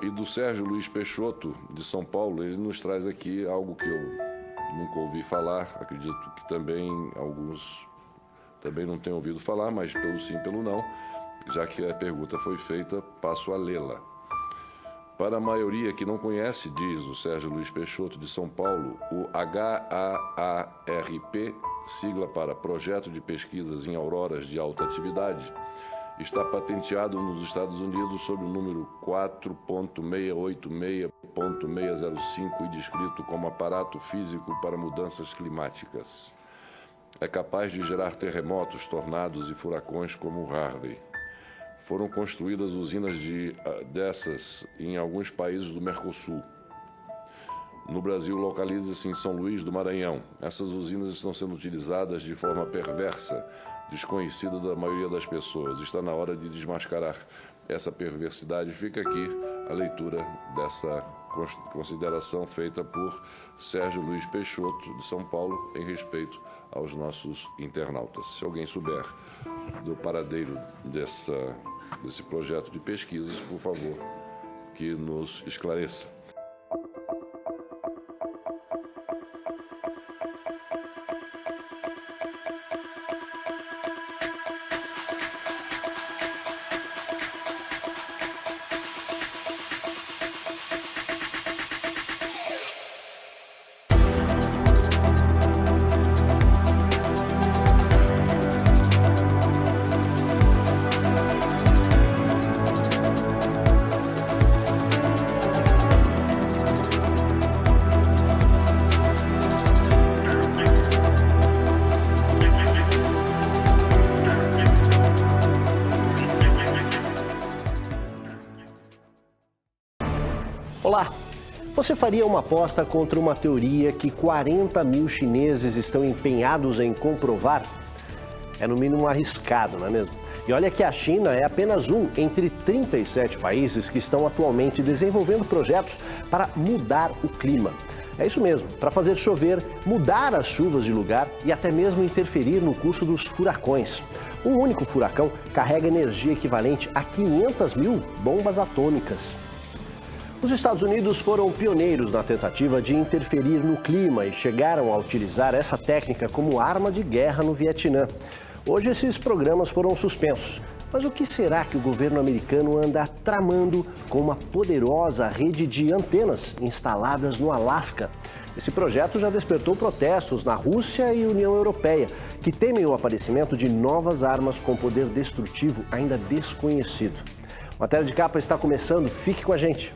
e do Sérgio Luiz Peixoto, de São Paulo. Ele nos traz aqui algo que eu nunca ouvi falar, acredito que também alguns também não tenham ouvido falar, mas pelo sim, pelo não, já que a pergunta foi feita, passo a lê-la. Para a maioria que não conhece, diz o Sérgio Luiz Peixoto, de São Paulo, o HAARP, sigla para Projeto de Pesquisas em Auroras de Alta Atividade, está patenteado nos Estados Unidos sob o número 4.686.605 e descrito como aparato físico para mudanças climáticas. É capaz de gerar terremotos, tornados e furacões como o Harvey. Foram construídas usinas dessas em alguns países do Mercosul. No Brasil, localiza-se em São Luís do Maranhão. Essas usinas estão sendo utilizadas de forma perversa, desconhecida da maioria das pessoas. Está na hora de desmascarar essa perversidade. Fica aqui a leitura dessa consideração feita por Sérgio Luiz Peixoto, de São Paulo, em respeito aos nossos internautas. Se alguém souber do paradeiro desse projeto de pesquisas, por favor, que nos esclareça. Olá! Você faria uma aposta contra uma teoria que 40 mil chineses estão empenhados em comprovar? É no mínimo arriscado, não é mesmo? E olha que a China é apenas um entre 37 países que estão atualmente desenvolvendo projetos para mudar o clima. É isso mesmo, para fazer chover, mudar as chuvas de lugar e até mesmo interferir no curso dos furacões. Um único furacão carrega energia equivalente a 500 mil bombas atômicas. Os Estados Unidos foram pioneiros na tentativa de interferir no clima e chegaram a utilizar essa técnica como arma de guerra no Vietnã. Hoje esses programas foram suspensos. Mas o que será que o governo americano anda tramando com uma poderosa rede de antenas instaladas no Alasca? Esse projeto já despertou protestos na Rússia e União Europeia, que temem o aparecimento de novas armas com poder destrutivo ainda desconhecido. A Matéria de Capa está começando, fique com a gente.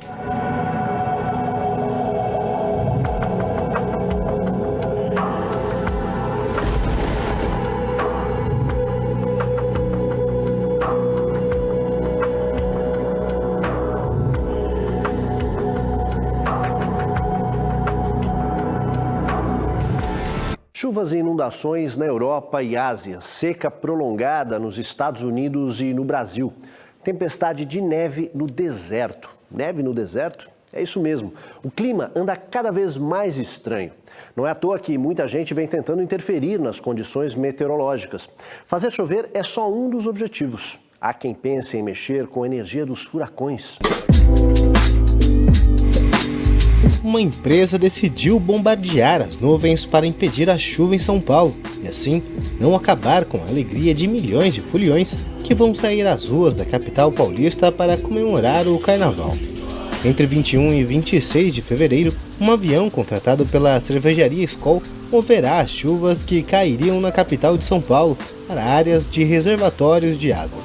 Chuvas e inundações na Europa e Ásia, seca prolongada nos Estados Unidos e no Brasil. Tempestade de neve no deserto. Neve no deserto? É isso mesmo. O clima anda cada vez mais estranho. Não é à toa que muita gente vem tentando interferir nas condições meteorológicas. Fazer chover é só um dos objetivos. Há quem pense em mexer com a energia dos furacões. Uma empresa decidiu bombardear as nuvens para impedir a chuva em São Paulo e assim não acabar com a alegria de milhões de foliões que vão sair às ruas da capital paulista para comemorar o carnaval. Entre 21 e 26 de fevereiro, um avião contratado pela cervejaria Skol moverá as chuvas que cairiam na capital de São Paulo para áreas de reservatórios de água.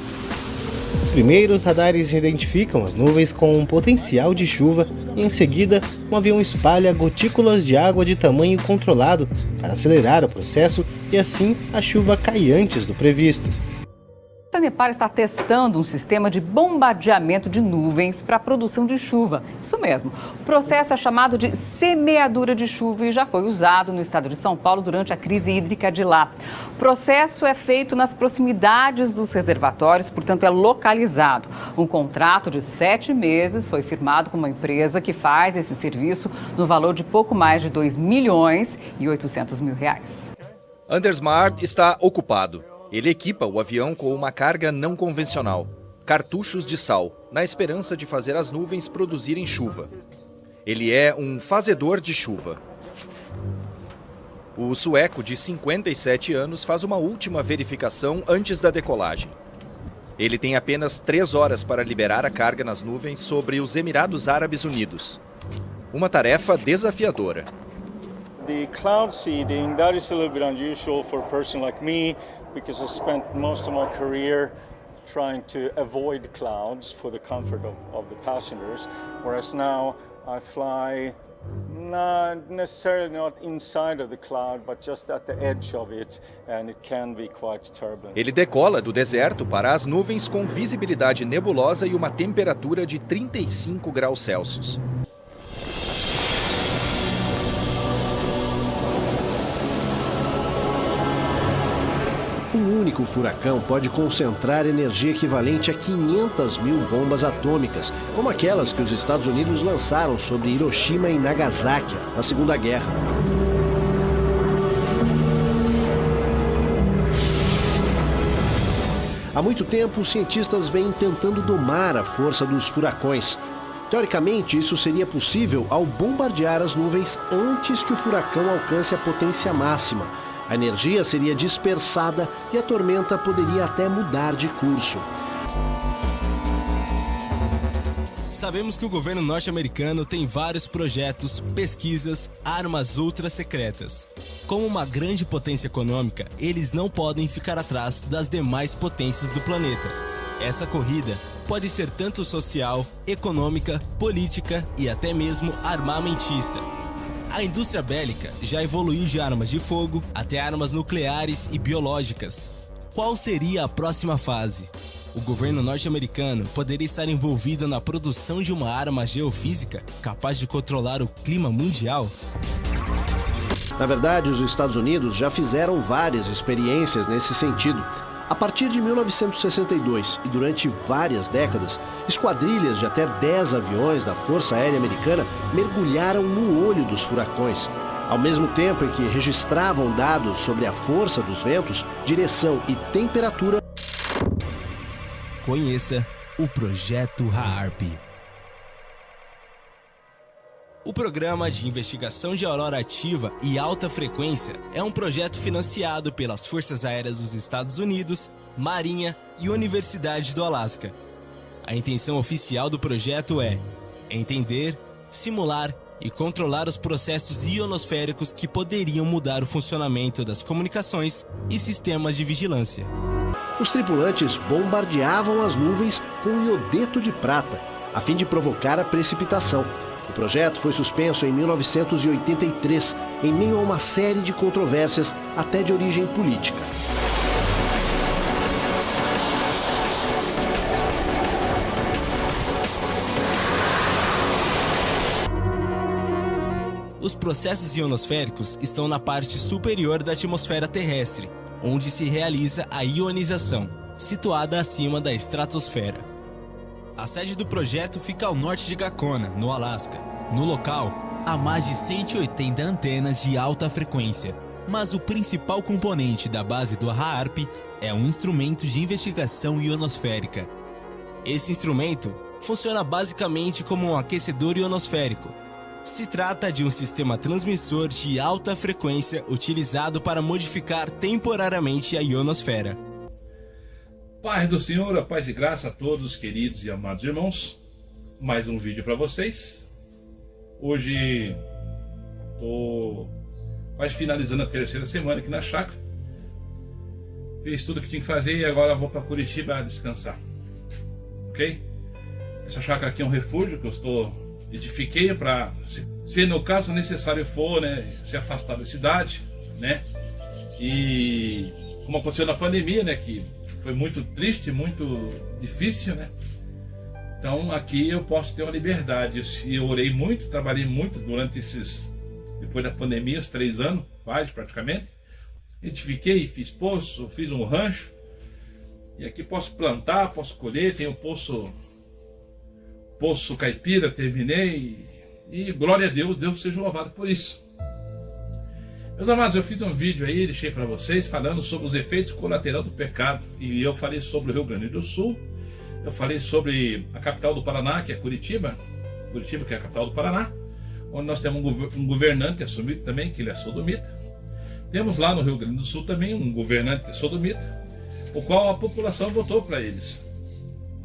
Primeiro, os radares identificam as nuvens com um potencial de chuva e, em seguida, um avião espalha gotículas de água de tamanho controlado para acelerar o processo e, assim, a chuva cai antes do previsto. A Sanepar está testando um sistema de bombardeamento de nuvens para a produção de chuva. Isso mesmo. O processo é chamado de semeadura de chuva e já foi usado no estado de São Paulo durante a crise hídrica de lá. O processo é feito nas proximidades dos reservatórios, portanto é localizado. Um contrato de 7 meses foi firmado com uma empresa que faz esse serviço no valor de pouco mais de R$2.800.000. Andersmar está ocupado. Ele equipa o avião com uma carga não convencional. cartuchos de sal, na esperança de fazer as nuvens produzirem chuva. Ele é um fazedor de chuva. O sueco, de 57 anos, faz uma última verificação antes da decolagem. Ele tem apenas 3 horas para liberar a carga nas nuvens sobre os Emirados Árabes Unidos. Uma tarefa desafiadora. The cloud seeding, that is a little bit unusual for a person like me, because I spent most of my career trying to avoid clouds for the comfort of the passengers, whereas now I fly not inside of the cloud, but just at the edge of it, and it can be quite turbulent. Ele decola do deserto para as nuvens com visibilidade nebulosa e uma temperatura de 35 graus Celsius. Um único furacão pode concentrar energia equivalente a 500 mil bombas atômicas, como aquelas que os Estados Unidos lançaram sobre Hiroshima e Nagasaki na Segunda Guerra. Há muito tempo, os cientistas vêm tentando domar a força dos furacões. Teoricamente, isso seria possível ao bombardear as nuvens antes que o furacão alcance a potência máxima. A energia seria dispersada e a tormenta poderia até mudar de curso. Sabemos que o governo norte-americano tem vários projetos, pesquisas, armas ultra secretas. Como uma grande potência econômica, eles não podem ficar atrás das demais potências do planeta. Essa corrida pode ser tanto social, econômica, política e até mesmo armamentista. A indústria bélica já evoluiu de armas de fogo até armas nucleares e biológicas. Qual seria a próxima fase? O governo norte-americano poderia estar envolvido na produção de uma arma geofísica capaz de controlar o clima mundial? Na verdade, os Estados Unidos já fizeram várias experiências nesse sentido. A partir de 1962 e durante várias décadas, esquadrilhas de até 10 aviões da Força Aérea Americana mergulharam no olho dos furacões. Ao mesmo tempo em que registravam dados sobre a força dos ventos, direção e temperatura. Conheça o Projeto HAARP. O Programa de Investigação de Aurora Ativa e Alta Frequência é um projeto financiado pelas Forças Aéreas dos Estados Unidos, Marinha e Universidade do Alasca. A intenção oficial do projeto é entender, simular e controlar os processos ionosféricos que poderiam mudar o funcionamento das comunicações e sistemas de vigilância. Os tripulantes bombardeavam as nuvens com iodeto de prata, a fim de provocar a precipitação. O projeto foi suspenso em 1983, em meio a uma série de controvérsias, até de origem política. Os processos ionosféricos estão na parte superior da atmosfera terrestre, onde se realiza a ionização, situada acima da estratosfera. A sede do projeto fica ao norte de Gacona, no Alasca. No local, há mais de 180 antenas de alta frequência, mas o principal componente da base do HAARP é um instrumento de investigação ionosférica. Esse instrumento funciona basicamente como um aquecedor ionosférico. Se trata de um sistema transmissor de alta frequência utilizado para modificar temporariamente a ionosfera. Paz do Senhor, a paz e graça a todos, queridos e amados irmãos. Mais um vídeo para vocês. Hoje estou quase finalizando a 3ª semana aqui na chácara. Fiz tudo o que tinha que fazer e agora vou para Curitiba descansar. Ok? Essa chácara aqui é um refúgio que eu edifiquei para, se no caso necessário for, né, se afastar da cidade, né? E como aconteceu na pandemia, né, que foi muito triste, muito difícil, né? Então aqui eu posso ter uma liberdade. Eu orei muito, trabalhei muito durante depois da pandemia, os 3 anos, quase praticamente. Edifiquei, fiz poço, fiz um rancho. E aqui posso plantar, posso colher, tenho poço caipira, terminei. E glória a Deus, Deus seja louvado por isso. Meus amados, eu fiz um vídeo aí, deixei para vocês, falando sobre os efeitos colaterais do pecado. E eu falei sobre o Rio Grande do Sul eu falei sobre a capital do Paraná, que é Curitiba, que é a capital do Paraná, onde nós temos um governante assumido também, que ele é sodomita. Temos lá no Rio Grande do Sul também um governante sodomita, o qual a população votou para eles,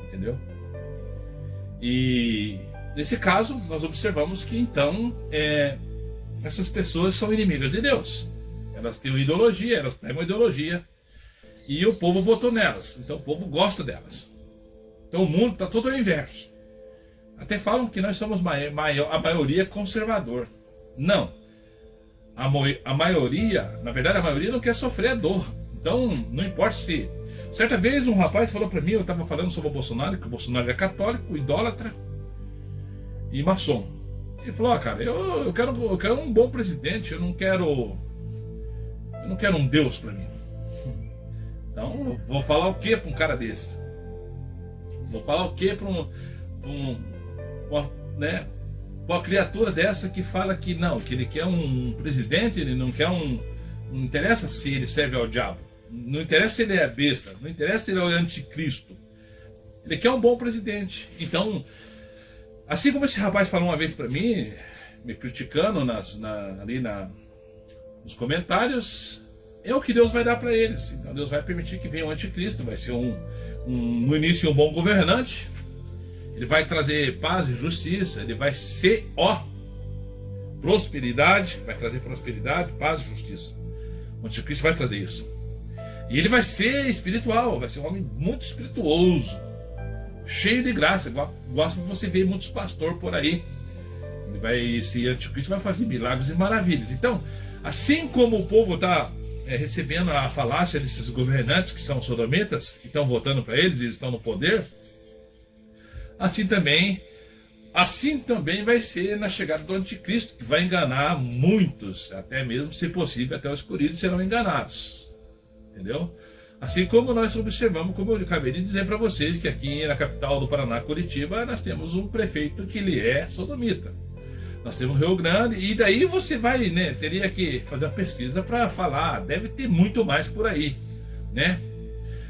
entendeu? E nesse caso nós observamos que então essas pessoas são inimigas de Deus. Elas têm uma ideologia, elas pregam uma ideologia e o povo votou nelas. Então o povo gosta delas. Então o mundo está todo ao inverso. Até falam que nós somos a maioria conservador. Não. A maioria, na verdade, a maioria não quer sofrer a dor. Então, não importa se... Certa vez um rapaz falou para mim, eu estava falando sobre o Bolsonaro, que o Bolsonaro é católico, idólatra e maçom. Ele falou, cara, eu quero um bom presidente, eu não quero um Deus para mim. Então, vou falar o que para um cara desse? Vou falar o que para uma criatura dessa que fala que não, que ele quer um presidente, ele não quer não interessa se ele serve ao diabo, não interessa se ele é besta, não interessa se ele é o anticristo, ele quer um bom presidente. Então, assim como esse rapaz falou uma vez para mim, me criticando nos comentários, é o que Deus vai dar para eles. Então Deus vai permitir que venha o anticristo, vai ser no início um bom governante. Ele vai trazer paz e justiça, ele vai ser prosperidade, vai trazer prosperidade, paz e justiça. O anticristo vai trazer isso. E ele vai ser espiritual, vai ser um homem muito espirituoso, cheio de graça. Gosto de você ver muitos pastores por aí. Esse anticristo vai fazer milagres e maravilhas. Então, assim como o povo está recebendo a falácia desses governantes que são sodomitas, que estão votando para eles, eles estão no poder, assim também vai ser na chegada do anticristo, que vai enganar muitos, até mesmo, se possível, até os escolhidos serão enganados. Entendeu? Assim como nós observamos, como eu acabei de dizer para vocês, que aqui na capital do Paraná, Curitiba, nós temos um prefeito que ele é sodomita. Nós temos Rio Grande, e daí você vai, teria que fazer uma pesquisa para falar, deve ter muito mais por aí, né?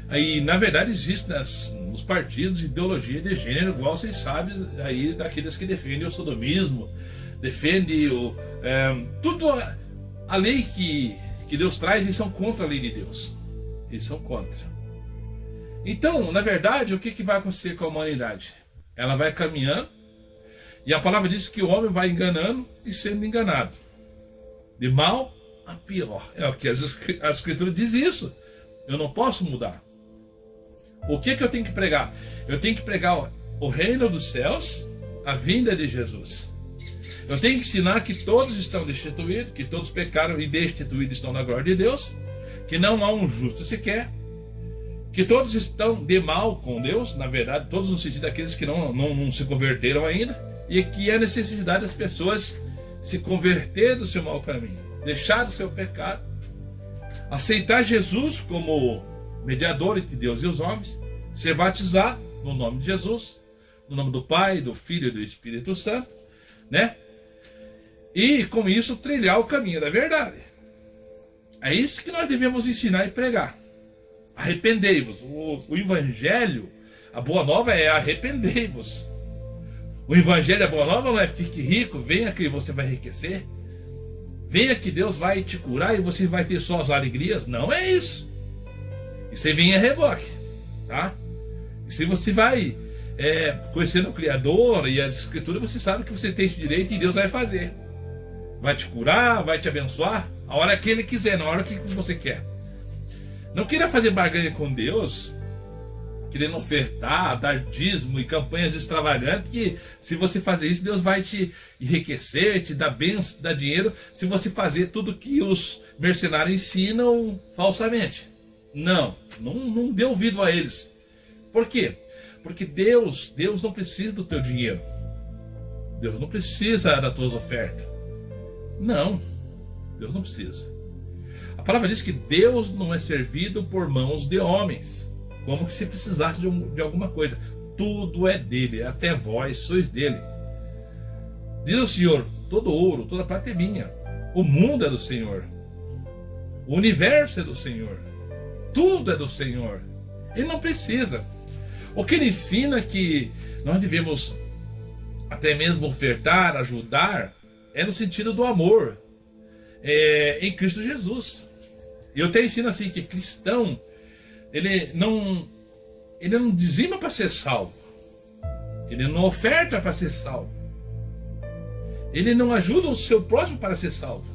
Aí, na verdade, existe nos partidos ideologia de gênero, igual vocês sabem, aí daqueles que defendem o sodomismo, defendem tudo a lei que Deus traz, eles são contra a lei de Deus. Eles são contra. Então, na verdade, o que vai acontecer com a humanidade? Ela vai caminhando, e a palavra diz que o homem vai enganando e sendo enganado. De mal a pior. É o que a Escritura diz isso. Eu não posso mudar. O que eu tenho que pregar? Eu tenho que pregar o reino dos céus, a vinda de Jesus. Eu tenho que ensinar que todos estão destituídos, que todos pecaram e destituídos estão na glória de Deus, que não há um justo sequer, que todos estão de mal com Deus, na verdade, todos no sentido daqueles que não se converteram ainda, e que há necessidade das pessoas se converter do seu mau caminho, deixar do seu pecado, aceitar Jesus como mediador entre Deus e os homens, ser batizado no nome de Jesus, no nome do Pai, do Filho e do Espírito Santo, né? E com isso trilhar o caminho da verdade. É isso que nós devemos ensinar e pregar. Arrependei-vos. O Evangelho, a boa nova é arrependei-vos. O Evangelho, a boa nova não é fique rico, venha que você vai enriquecer. Venha que Deus vai te curar e você vai ter só as alegrias. Não é isso. Isso aí vem a reboque, tá? E se você vai conhecendo o Criador e as Escrituras, você sabe que você tem esse direito e Deus vai fazer. Vai te curar, vai te abençoar, a hora que Ele quiser, na hora que você quer. Não queira fazer barganha com Deus, querendo ofertar, dar dízimo e campanhas extravagantes, que se você fazer isso, Deus vai te enriquecer, te dar bênção, dar dinheiro, se você fazer tudo que os mercenários ensinam falsamente. Não dê ouvido a eles. Por quê? Porque Deus não precisa do teu dinheiro. Deus não precisa das tuas ofertas. Não, Deus não precisa. A palavra diz que Deus não é servido por mãos de homens, como que se precisasse de alguma coisa. Tudo é dele, até vós sois dele. Diz o Senhor, todo ouro, toda prata é minha. O mundo é do Senhor. O universo é do Senhor. Tudo é do Senhor. Ele não precisa. O que ele ensina que nós devemos até mesmo ofertar, ajudar, é no sentido do amor em Cristo Jesus. E eu até ensino assim que cristão, ele não dizima para ser salvo, ele não oferta para ser salvo, ele não ajuda o seu próximo para ser salvo.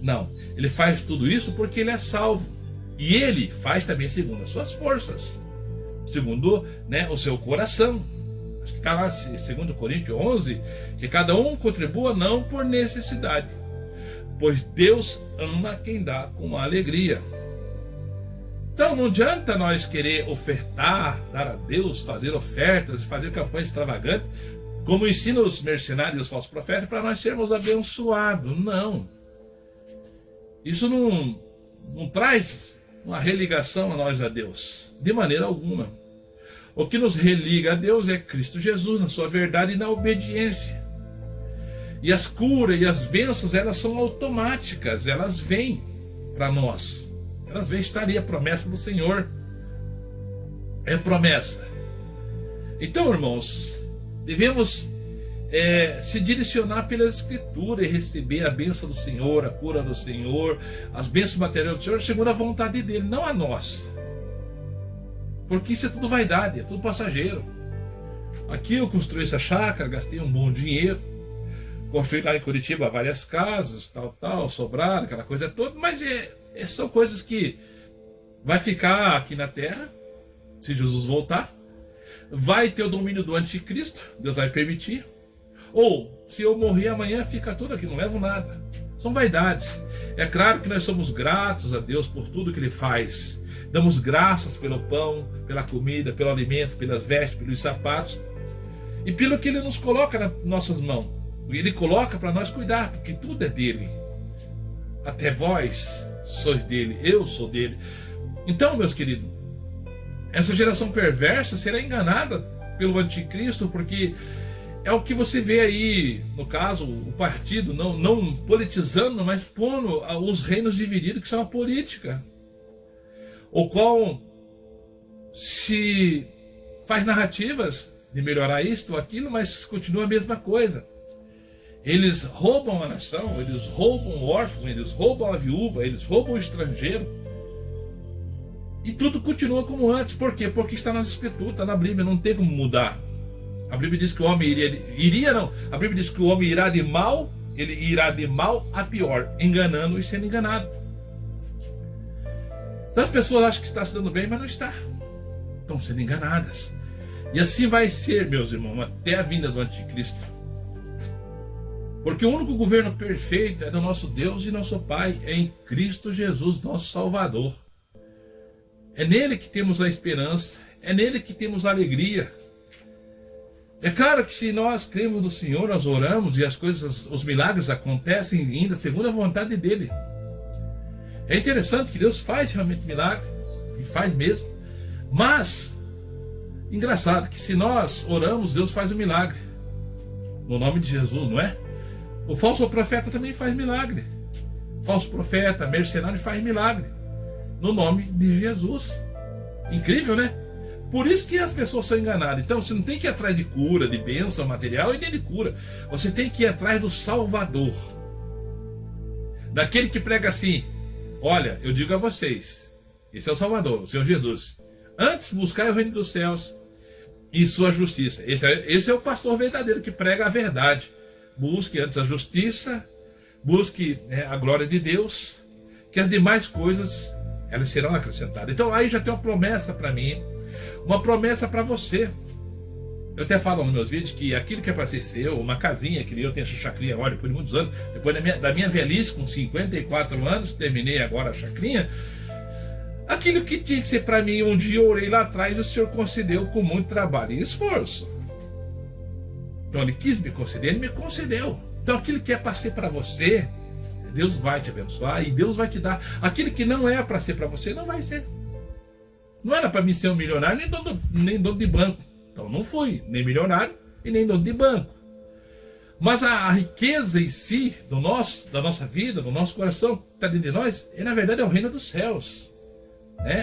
Não, ele faz tudo isso porque ele é salvo. E ele faz também segundo as suas forças, segundo, né, o seu coração. Acho que está lá 2 Coríntios 11, que cada um contribua não por necessidade, pois Deus ama quem dá com alegria. Então não adianta nós querer ofertar, dar a Deus, fazer ofertas, fazer campanhas extravagantes, como ensinam os mercenários e os falsos profetas, para nós sermos abençoados. Não. Isso não traz uma religação a nós a Deus, de maneira alguma. O que nos religa a Deus é Cristo Jesus, na sua verdade e na obediência. E as curas e as bênçãos, elas são automáticas, elas vêm para nós. Elas vêm, está ali a promessa do Senhor. É promessa. Então, irmãos, devemos se direcionar pela Escritura e receber a bênção do Senhor, a cura do Senhor, as bênçãos materiais do Senhor, segundo a vontade dele, não a nós. Porque isso é tudo vaidade, é tudo passageiro. Aqui eu construí essa chácara, gastei um bom dinheiro, construí lá em Curitiba várias casas, tal, sobraram, aquela coisa toda, mas são coisas que vai ficar aqui na terra, se Jesus voltar, vai ter o domínio do anticristo, Deus vai permitir, ou se eu morrer amanhã, fica tudo aqui, não levo nada. São vaidades. É claro que nós somos gratos a Deus por tudo que Ele faz. Damos graças pelo pão, pela comida, pelo alimento, pelas vestes, pelos sapatos e pelo que Ele nos coloca nas nossas mãos. Ele coloca para nós cuidar, porque tudo é dele. Até vós sois dele, eu sou dele. Então, meus queridos, essa geração perversa será enganada pelo anticristo, porque é o que você vê aí, no caso, o partido, não politizando, mas pondo os reinos divididos, que são a política. O qual se faz narrativas de melhorar isto ou aquilo, mas continua a mesma coisa. Eles roubam a nação, eles roubam o órfão, eles roubam a viúva, eles roubam o estrangeiro. E tudo continua como antes. Por quê? Porque está nas Escrituras, está na Bíblia, não tem como mudar. A Bíblia diz que o homem a Bíblia diz que o homem irá de mal, ele irá de mal a pior, enganando e sendo enganado. Então as pessoas acham que está se dando bem, mas não está. Estão sendo enganadas. E assim vai ser, meus irmãos, até a vinda do anticristo. Porque o único governo perfeito é do nosso Deus e nosso Pai, é em Cristo Jesus, nosso Salvador. É nele que temos a esperança, é nele que temos a alegria. É claro que se nós cremos no Senhor, nós oramos e as coisas, os milagres acontecem ainda segundo a vontade dele. É interessante que Deus faz realmente milagre, e faz mesmo. Mas, engraçado que se nós oramos, Deus faz o milagre. No nome de Jesus, não é? O falso profeta também faz milagre. Falso profeta, mercenário faz milagre. No nome de Jesus. Incrível, né? Por isso que as pessoas são enganadas. Então você não tem que ir atrás de cura, de bênção material e nem de cura. Você tem que ir atrás do Salvador. Daquele que prega assim: olha, eu digo a vocês, esse é o Salvador, o Senhor Jesus. Antes buscai o reino dos céus e sua justiça. Esse é o pastor verdadeiro que prega a verdade. Busque antes a justiça, busque a glória de Deus, que as demais coisas elas serão acrescentadas. Então aí já tem uma promessa para mim, uma promessa para você. Eu até falo nos meus vídeos que aquilo que é para ser seu, uma casinha, que eu tenho essa chacrinha agora depois de muitos anos, depois da minha velhice, com 54 anos, terminei agora a chacrinha. Aquilo que tinha que ser para mim, um dia eu orei lá atrás, o Senhor concedeu com muito trabalho e esforço. Então Ele quis me conceder, Ele me concedeu. Então aquilo que é para ser para você, Deus vai te abençoar e Deus vai te dar. Aquilo que não é para ser para você, não vai ser. Não era para mim ser um milionário, nem dono de banco. Então não fui nem milionário e nem dono de banco. Mas a riqueza em si, da nossa vida, do nosso coração, que está dentro de nós, na verdade é o reino dos céus.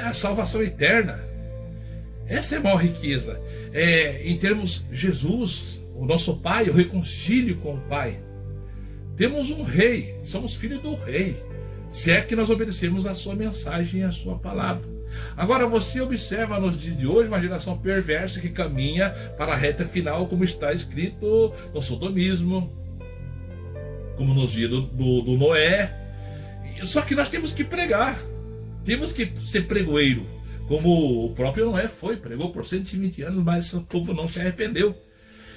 A salvação eterna. Essa é a maior riqueza. Em termos Jesus, o nosso Pai, o reconcílio com o Pai. Temos um rei, somos filhos do rei. Se é que nós obedecemos a sua mensagem e a sua palavra. Agora você observa nos dias de hoje uma geração perversa que caminha para a reta final, como está escrito no sodomismo, como nos dias do Noé. Só que nós temos que pregar, temos que ser pregoeiro, como o próprio Noé pregou por 120 anos, mas o povo não se arrependeu.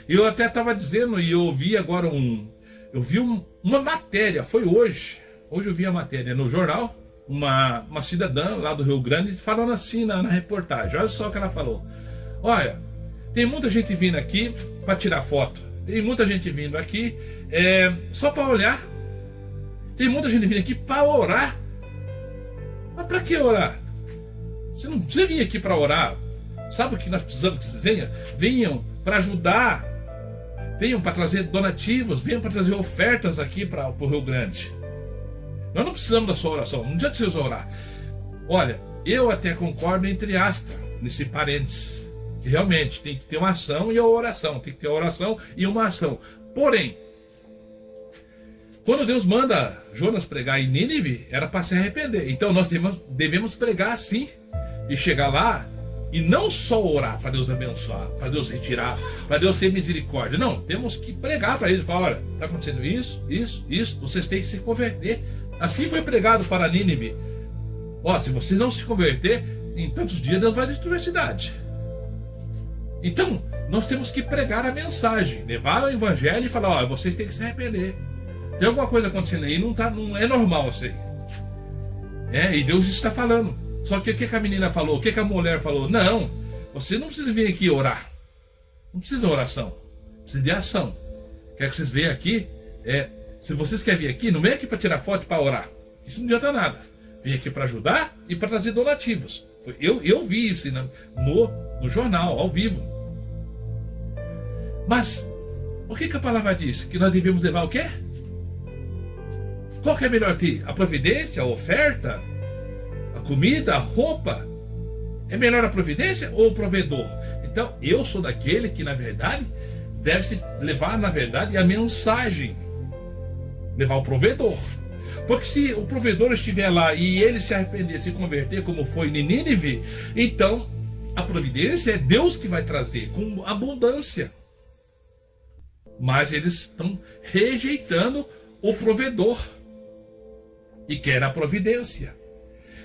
Eu até estava dizendo, e eu ouvi agora uma matéria, foi hoje eu vi a matéria no jornal, uma cidadã lá do Rio Grande falando assim na reportagem. Olha só o que ela falou: olha, tem muita gente vindo aqui para tirar foto, tem muita gente vindo aqui só para olhar, tem muita gente vindo aqui para orar. Mas para que orar? Você não precisa vir aqui para orar. Sabe o que nós precisamos que vocês venham para ajudar, venham para trazer donativos, venham para trazer ofertas aqui para o Rio Grande. Nós não precisamos da sua oração, não adianta você orar. Olha, eu até concordo entre aspas, nesse parênteses, que realmente tem que ter uma ação e a oração, tem que ter a oração e uma ação. Porém, quando Deus manda Jonas pregar em Nínive, era para se arrepender. Então nós devemos pregar assim, e chegar lá, e não só orar para Deus abençoar, para Deus retirar, para Deus ter misericórdia. Não, temos que pregar para eles, falar: olha, está acontecendo isso, vocês têm que se converter. Assim foi pregado para Nínive. Se você não se converter, em tantos dias Deus vai destruir a cidade. Então, nós temos que pregar a mensagem, levar o evangelho e falar: vocês têm que se arrepender. Tem alguma coisa acontecendo aí, não é normal isso aí. E Deus está falando. Só que o que a menina falou, o que a mulher falou? Não, você não precisa vir aqui orar. Não precisa de oração, precisa de ação. Quero que vocês venham aqui, se vocês querem vir aqui, não vem aqui para tirar foto e para orar. Isso não adianta nada. Vem aqui para ajudar e para trazer donativos. Eu vi isso no jornal, ao vivo. Mas, o que a palavra diz? Que nós devemos levar o quê? Qual que é melhor ter? A providência, a oferta, a comida, a roupa? É melhor a providência ou o provedor? Então, eu sou daquele que, na verdade, deve se levar, na verdade, a mensagem. Levar o provedor. Porque se o provedor estiver lá e ele se arrepender, se converter, como foi em Nínive, então a providência é Deus que vai trazer com abundância. Mas eles estão rejeitando o provedor e querem a providência.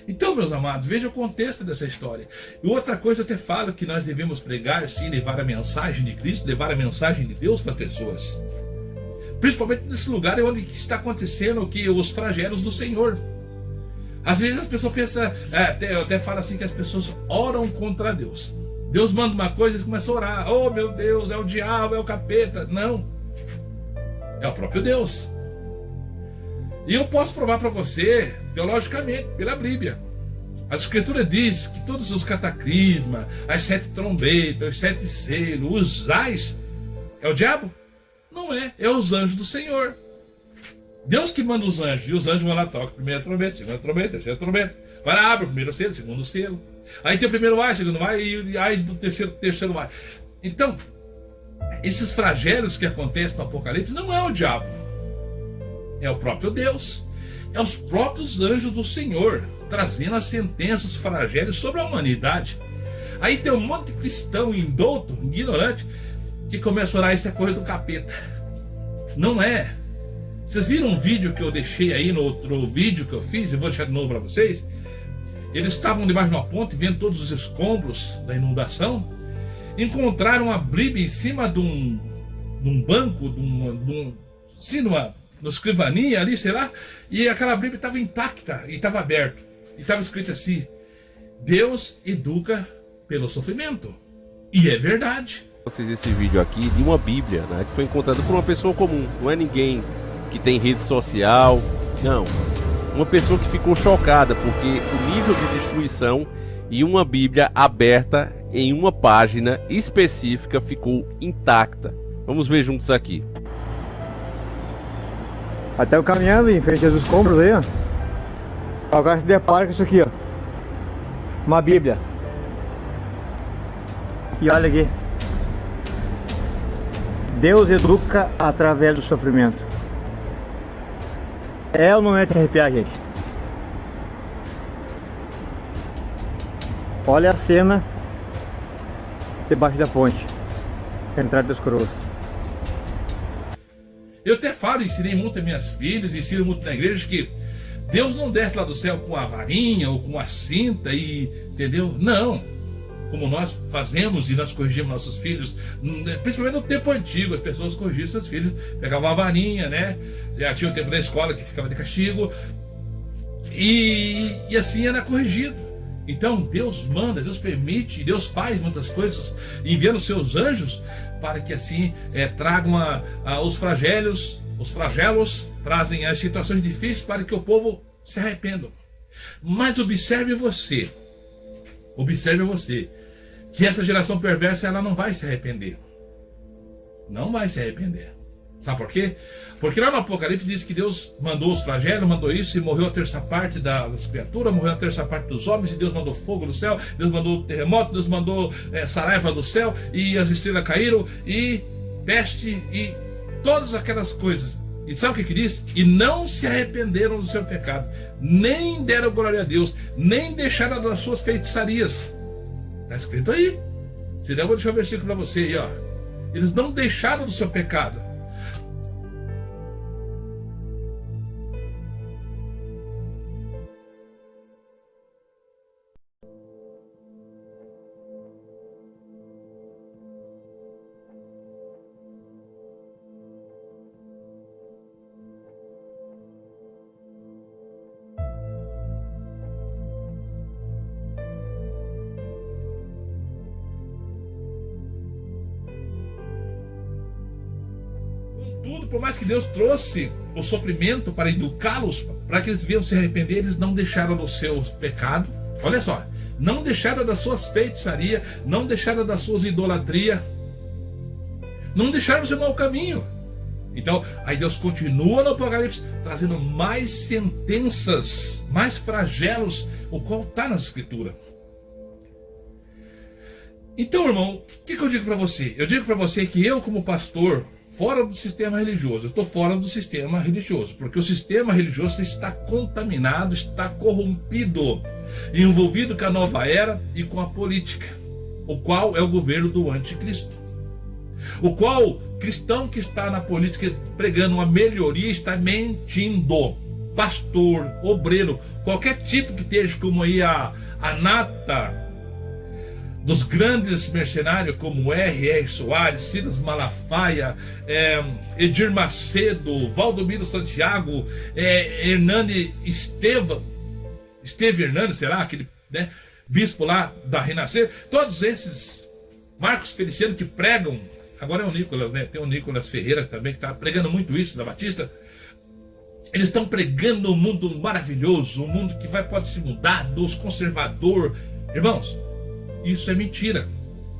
Então, meus amados, veja o contexto dessa história. E outra coisa, eu até falo que nós devemos pregar, sim, levar a mensagem de Cristo, levar a mensagem de Deus para as pessoas. Principalmente nesse lugar onde está acontecendo os flagelos do Senhor. Às vezes as pessoas pensam, eu até falo assim, que as pessoas oram contra Deus. Deus manda uma coisa e eles começam a orar. Oh, meu Deus, é o diabo, é o capeta. Não. É o próprio Deus. E eu posso provar para você, teologicamente, pela Bíblia. A Escritura diz que todos os cataclismas, as 7 trombetas, os 7 selos, os ais, é o diabo? Não é os anjos do Senhor. Deus que manda os anjos, e os anjos vão lá, tocam a primeira trombeta, segunda trombeta, terceira trombeta. Vai lá, abre o primeiro selo, segundo selo. Aí tem o primeiro ai, segundo ai, e ais do terceiro ai. Então, esses flagelos que acontecem no Apocalipse não é o diabo. É o próprio Deus. É os próprios anjos do Senhor, trazendo as sentenças, os flagelos sobre a humanidade. Aí tem um monte de cristão indouto, ignorante, que começa a orar, isso é coisa do capeta. Não é. Vocês viram um vídeo que eu deixei aí no outro vídeo que eu fiz? Eu vou deixar de novo para vocês. Eles estavam debaixo de uma ponte, vendo todos os escombros da inundação. Encontraram a Bíblia em cima de um banco, numa escrivaninha ali, sei lá. E aquela Bíblia estava intacta e estava aberta. E estava escrito assim: Deus educa pelo sofrimento. E é verdade. Vocês esse vídeo aqui de uma Bíblia, né, que foi encontrada por uma pessoa comum, não é ninguém que tem rede social, não. Uma pessoa que ficou chocada porque o nível de destruição e uma Bíblia aberta em uma página específica ficou intacta. Vamos ver juntos aqui. Até eu caminhando em frente aos escombros aí, ó. O cara se depara com isso aqui, ó. Uma Bíblia. E olha aqui. Deus educa através do sofrimento. É o momento de arrepiar, gente. Olha a cena debaixo da ponte, entrada das coroas. Eu até falo, ensinei muito a minhas filhas, ensino muito na igreja que Deus não desce lá do céu com a varinha ou com a cinta e, entendeu? Não. Como nós fazemos e nós corrigimos nossos filhos, principalmente no tempo antigo, as pessoas corrigiam seus filhos, pegavam uma varinha, né? Já tinha o tempo da escola que ficava de castigo e assim era corrigido. Então Deus manda, Deus permite, Deus faz muitas coisas, enviando seus anjos para que assim tragam os flagelos, trazem as situações difíceis para que o povo se arrependa. Mas observe você, que essa geração perversa ela não vai se arrepender. Não vai se arrepender. Sabe por quê? Porque lá no Apocalipse diz que Deus mandou os flagelos, mandou isso, e morreu a terça parte das criaturas, morreu a terça parte dos homens, e Deus mandou fogo do céu, Deus mandou terremoto, Deus mandou saraiva do céu, e as estrelas caíram, e peste, e todas aquelas coisas. E sabe o que diz? E não se arrependeram do seu pecado, nem deram glória a Deus, nem deixaram das suas feitiçarias. Está escrito aí. Se der, eu vou deixar o versículo para você aí, ó. Eles não deixaram do seu pecado. Tudo, por mais que Deus trouxe o sofrimento para educá-los, para que eles venham se arrepender, eles não deixaram dos seus pecados. Olha só, não deixaram das suas feitiçarias, não deixaram das suas idolatrias, não deixaram do seu mau caminho. Então, aí Deus continua no Apocalipse, trazendo mais sentenças, mais flagelos, o qual está nas Escrituras. Então, irmão, o que eu digo para você? Eu digo para você que eu, como pastor, fora do sistema religioso, eu estou fora do sistema religioso, porque o sistema religioso está contaminado, está corrompido, envolvido com a nova era e com a política, o qual é o governo do anticristo. O qual cristão que está na política pregando uma melhoria está mentindo. Pastor, obreiro, qualquer tipo que esteja como aí a nata dos grandes mercenários como R.R. Soares, Silas Malafaia, Edir Macedo, Valdomiro Santiago, Hernani Esteve Hernani, será? Aquele bispo lá da Renascer. Todos esses, Marcos Feliciano, que pregam, agora é o Nicolas, né? Tem o Nicolas Ferreira também, que está pregando muito isso, da Batista. Eles estão pregando um mundo maravilhoso, um mundo que pode se mudar, dos conservadores. Irmãos, isso é mentira.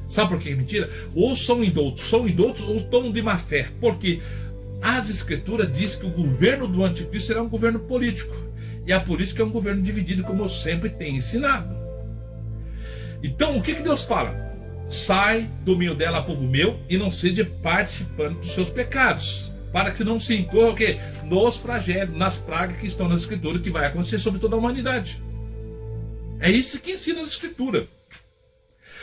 Sabe por que é mentira? Ou são indoutos ou estão de má fé. Porque as escrituras dizem que o governo do anticristo será um governo político. E a política é um governo dividido, como eu sempre tenho ensinado. Então, o que Deus fala? Sai do meio dela, povo meu, e não seja participante dos seus pecados, para que não se incorra o quê? Nos flagelos, nas pragas que estão na escritura, que vai acontecer sobre toda a humanidade. É isso que ensina a escritura.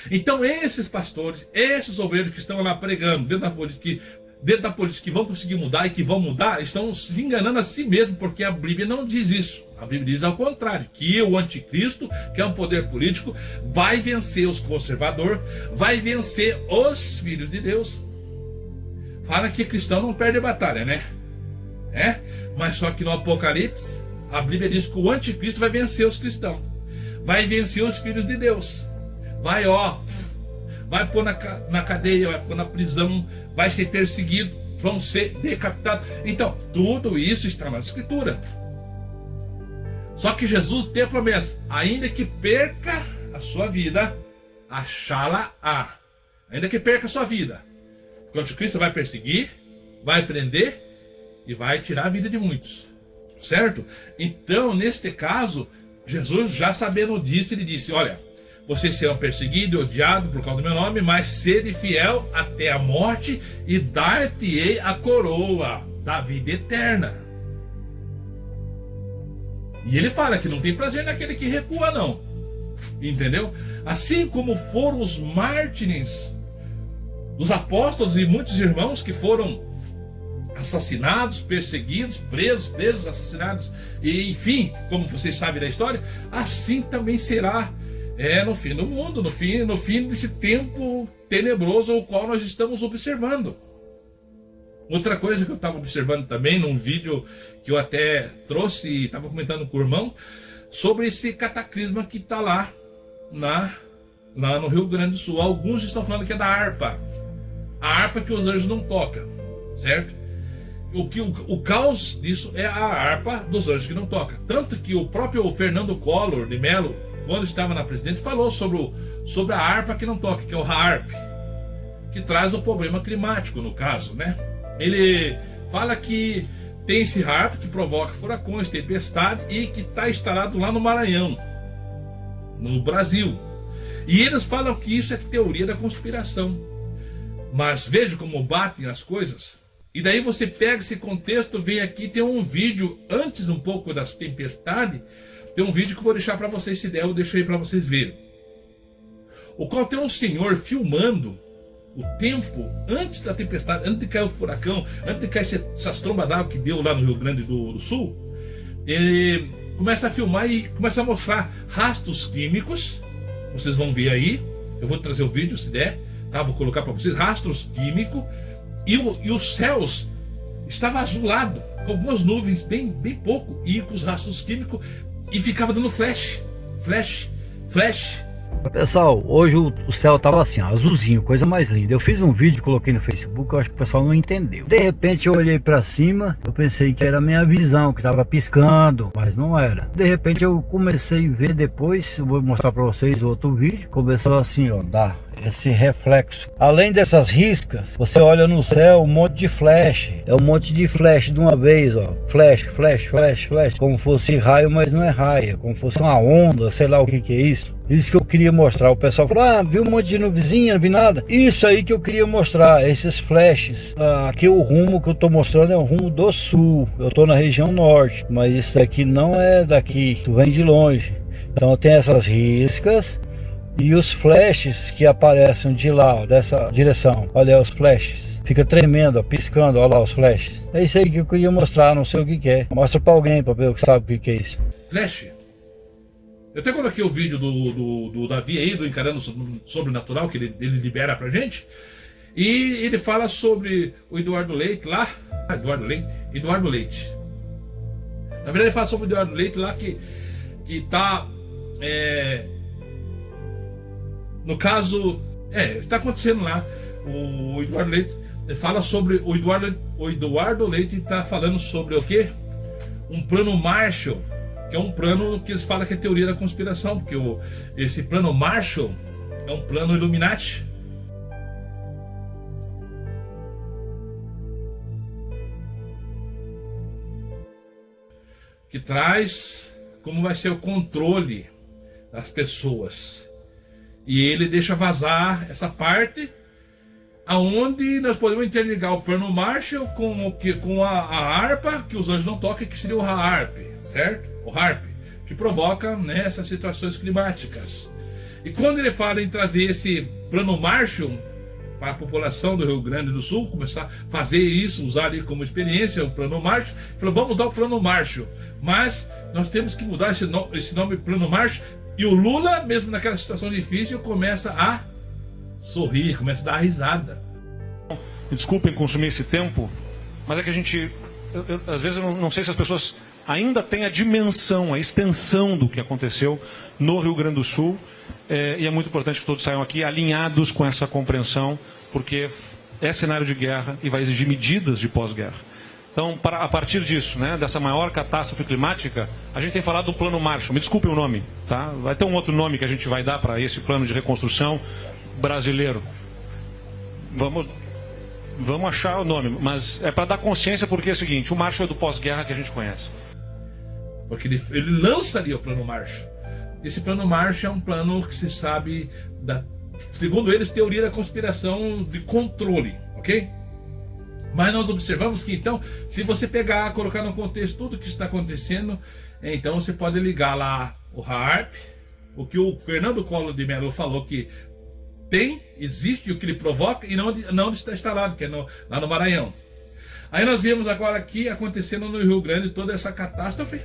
Então esses pastores, esses obreiros que estão lá pregando dentro da política que vão conseguir mudar e que vão mudar, estão se enganando a si mesmos, porque a Bíblia não diz isso. A Bíblia diz ao contrário, que o anticristo, que é um poder político, vai vencer os conservadores, vai vencer os filhos de Deus. Fala que cristão não perde batalha, né? Mas só que no Apocalipse, a Bíblia diz que o anticristo vai vencer os cristãos, vai vencer os filhos de Deus. Vai pôr na cadeia, vai pôr na prisão, vai ser perseguido, vão ser decapitados. Então, tudo isso está na Escritura. Só que Jesus tem a promessa, ainda que perca a sua vida, achá-la-á. Ainda que perca a sua vida. Porque o anticristo vai perseguir, vai prender e vai tirar a vida de muitos. Certo? Então, neste caso, Jesus, já sabendo disso, ele disse, olha, Vocês serão perseguidos e odiados por causa do meu nome, mas sede fiel até a morte e dar-te-ei a coroa da vida eterna. E ele fala que não tem prazer naquele que recua, não. Entendeu? Assim como foram os mártires, os apóstolos e muitos irmãos que foram assassinados, perseguidos, presos, assassinados, e enfim, como vocês sabem da história, assim também será no fim do mundo, no fim desse tempo tenebroso o qual nós estamos observando. Outra coisa que eu estava observando também num vídeo que eu até trouxe e estava comentando com o irmão, sobre esse cataclisma que está lá no Rio Grande do Sul. Alguns estão falando que é da harpa. A harpa que os anjos não tocam, certo? O caos disso é a harpa dos anjos que não toca. Tanto que o próprio Fernando Collor de Mello, quando estava na presidente, falou sobre a harpa que não toca, que é o HAARP, que traz o problema climático, no caso, né? Ele fala que tem esse HAARP que provoca furacões, tempestade, e que está instalado lá no Maranhão, no Brasil. E eles falam que isso é teoria da conspiração. Mas veja como batem as coisas. E daí você pega esse contexto, vem aqui, tem um vídeo antes um pouco das tempestades. Tem um vídeo que eu vou deixar para vocês, se der eu deixo aí para vocês verem. O qual tem um senhor filmando o tempo antes da tempestade, antes de cair o furacão, antes de cair essas trombas d'água que deu lá no Rio Grande do Sul. Ele começa a filmar e começa a mostrar rastros químicos. Vocês vão ver aí. Eu vou trazer o vídeo se der. Tá, vou colocar para vocês, rastros químicos, e os céus estava azulado, com algumas nuvens, bem pouco, e com os rastros químicos, e ficava dando flash. Pessoal, hoje o céu tava assim, ó, azulzinho, coisa mais linda. Eu fiz um vídeo, coloquei no Facebook, eu acho que o pessoal não entendeu. De repente eu olhei pra cima, eu pensei que era a minha visão, que tava piscando, mas não era. De repente eu comecei a ver depois, eu vou mostrar pra vocês outro vídeo, começou assim, ó, dá esse reflexo. Além dessas riscas, você olha no céu, um monte de flash. É um monte de flash de uma vez, ó. Flash. Como fosse raio, mas não é raio. Como fosse uma onda, sei lá o que é isso. Isso que eu queria mostrar. O pessoal falou, viu um monte de nuvenzinha, não vi nada. Isso aí que eu queria mostrar, esses flashes. Aqui o rumo que eu tô mostrando é o rumo do sul. Eu tô na região norte, mas isso daqui não é daqui. Tu vem de longe. Então tem essas riscas. E os flashes que aparecem de lá, ó, dessa direção. Olha os flashes. Fica tremendo, ó, piscando, olha lá os flashes. É isso aí que eu queria mostrar, não sei o que é. Mostra pra alguém pra ver o que sabe o que é isso. Flash. Eu até coloquei o vídeo do Davi aí, do Encarando Sobrenatural, que ele libera pra gente. E ele fala sobre o Eduardo Leite lá. Eduardo Leite. Na verdade ele fala sobre o Eduardo Leite lá que tá... No caso, está acontecendo lá. O Eduardo Leite fala sobre. O Eduardo Leite está falando sobre o quê? Um plano Marshall, que é um plano que eles falam que é teoria da conspiração, porque esse plano Marshall é um plano Illuminati. Que traz como vai ser o controle das pessoas. E ele deixa vazar essa parte aonde nós podemos interligar o plano Marshall com a harpa que os anjos não tocam, que seria o HAARP, certo? O HAARP, que provoca, né, essas situações climáticas. E quando ele fala em trazer esse plano Marshall para a população do Rio Grande do Sul, começar a fazer isso, usar ele como experiência, o plano Marshall, ele falou, vamos dar o plano Marshall, mas nós temos que mudar esse nome plano Marshall. E o Lula, mesmo naquela situação difícil, começa a sorrir, começa a dar risada. Desculpem consumir esse tempo, mas é que a gente... às vezes eu não sei se as pessoas ainda têm a dimensão, a extensão do que aconteceu no Rio Grande do Sul. E é muito importante que todos saiam aqui alinhados com essa compreensão, porque é cenário de guerra e vai exigir medidas de pós-guerra. Então, a partir disso, né, dessa maior catástrofe climática, a gente tem falado do plano Marshall. Me desculpe o nome, tá? Vai ter um outro nome que a gente vai dar para esse plano de reconstrução brasileiro. Vamos achar o nome, mas é para dar consciência, porque é o seguinte, o Marshall é do pós-guerra que a gente conhece. Porque ele lançaria o plano Marshall. Esse plano Marshall é um plano que se sabe, segundo eles, teoria da conspiração de controle, ok? Mas nós observamos que, então, se você pegar, colocar no contexto tudo o que está acontecendo, então você pode ligar lá o HAARP, o que o Fernando Collor de Mello falou que existe, o que ele provoca, e não está instalado, que é lá no Maranhão. Aí nós vemos agora aqui acontecendo no Rio Grande toda essa catástrofe.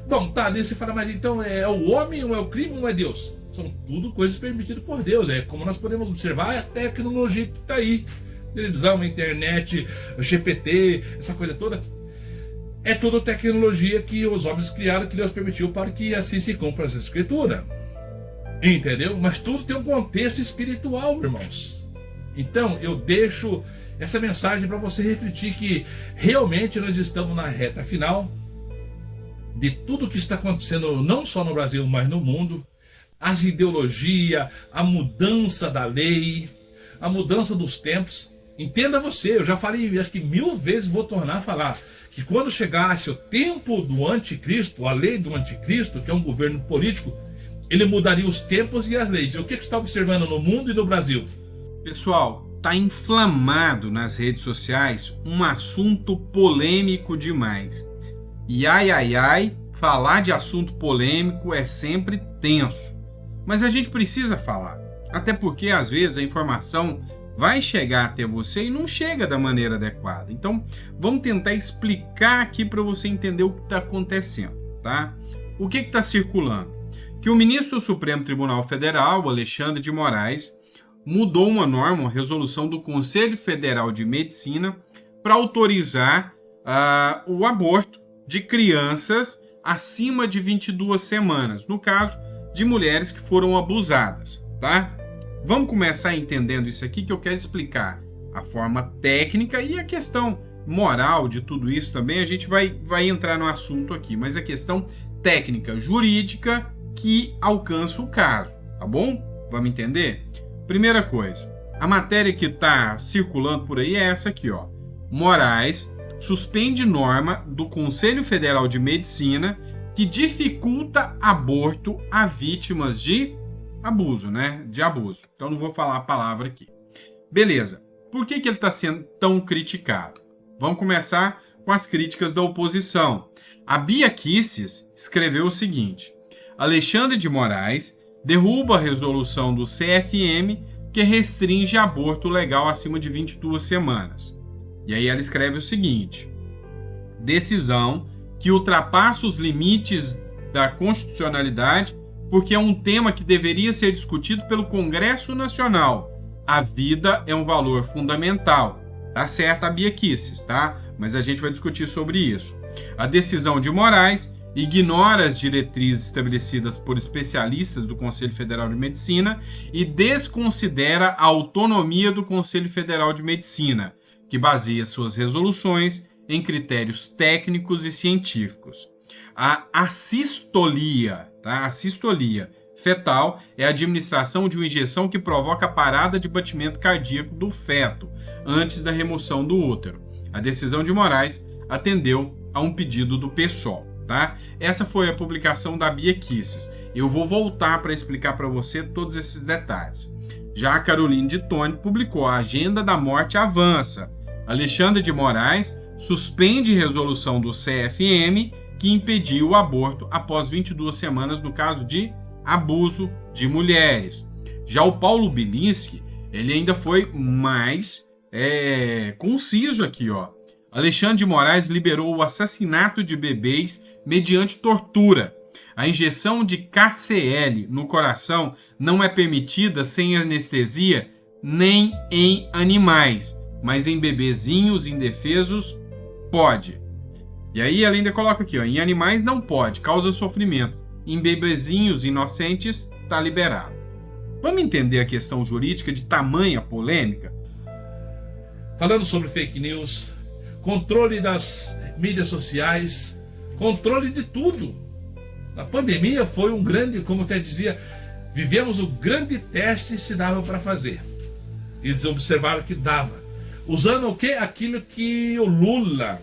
Bom, tá, ali você fala, mas então é o homem, ou é o crime, ou é Deus? São tudo coisas permitidas por Deus. É como nós podemos observar, é a tecnologia que está aí. Televisão, internet, GPT, essa coisa toda. É tudo tecnologia que os homens criaram, que Deus permitiu para que assim se cumpra essa escritura. Entendeu? Mas tudo tem um contexto espiritual, irmãos. Então, eu deixo essa mensagem para você refletir que realmente nós estamos na reta final de tudo que está acontecendo, não só no Brasil, mas no mundo. As ideologias, a mudança da lei, a mudança dos tempos. Entenda você, eu já falei, acho que 1000 vezes vou tornar a falar, que quando chegasse o tempo do anticristo, a lei do anticristo, que é um governo político, ele mudaria os tempos e as leis. E o que você está observando no mundo e no Brasil? Pessoal, está inflamado nas redes sociais um assunto polêmico demais. E ai, falar de assunto polêmico é sempre tenso. Mas a gente precisa falar, até porque às vezes a informação vai chegar até você e não chega da maneira adequada. Então, vamos tentar explicar aqui para você entender o que está acontecendo, tá? O que está circulando? Que o ministro do Supremo Tribunal Federal, Alexandre de Moraes, mudou uma norma, uma resolução do Conselho Federal de Medicina para autorizar o aborto de crianças acima de 22 semanas, no caso de mulheres que foram abusadas, tá? Vamos começar entendendo isso aqui, que eu quero explicar a forma técnica e a questão moral de tudo isso também. A gente vai entrar no assunto aqui, mas a questão técnica, jurídica, que alcança o caso, tá bom? Vamos entender? Primeira coisa, a matéria que está circulando por aí é essa aqui, ó. Moraes suspende norma do Conselho Federal de Medicina que dificulta aborto a vítimas de abuso, né? De abuso. Então não vou falar a palavra aqui. Beleza. Por que ele está sendo tão criticado? Vamos começar com as críticas da oposição. A Bia Kicis escreveu o seguinte: Alexandre de Moraes derruba a resolução do CFM que restringe aborto legal acima de 22 semanas. E aí ela escreve o seguinte: decisão que ultrapassa os limites da constitucionalidade porque é um tema que deveria ser discutido pelo Congresso Nacional. A vida é um valor fundamental. Tá certo a Bia Kicis, tá? Mas a gente vai discutir sobre isso. A decisão de Moraes ignora as diretrizes estabelecidas por especialistas do Conselho Federal de Medicina e desconsidera a autonomia do Conselho Federal de Medicina, que baseia suas resoluções em critérios técnicos e científicos. A assistolia, tá? A assistolia fetal é a administração de uma injeção que provoca a parada de batimento cardíaco do feto antes da remoção do útero. A decisão de Moraes atendeu a um pedido do PSOL, tá? Essa foi a publicação da Bia Kicis. Eu vou voltar para explicar para você todos esses detalhes. Já a Caroline de Tone publicou: a agenda da morte avança. Alexandre de Moraes suspende resolução do CFM que impediu o aborto após 22 semanas no caso de abuso de mulheres. Já o Paulo Bilinski, ele ainda foi mais conciso aqui, ó. Alexandre de Moraes liberou o assassinato de bebês mediante tortura. A injeção de KCL no coração não é permitida sem anestesia nem em animais, mas em bebezinhos indefesos pode. E aí ela ainda coloca aqui, ó, em animais não pode, causa sofrimento. Em bebezinhos inocentes está liberado. Vamos entender a questão jurídica de tamanha polêmica? Falando sobre fake news, controle das mídias sociais, controle de tudo. A pandemia foi um grande, como eu até dizia, vivemos o grande teste se dava para fazer. Eles observaram que dava. Usando o quê? Aquilo que o Lula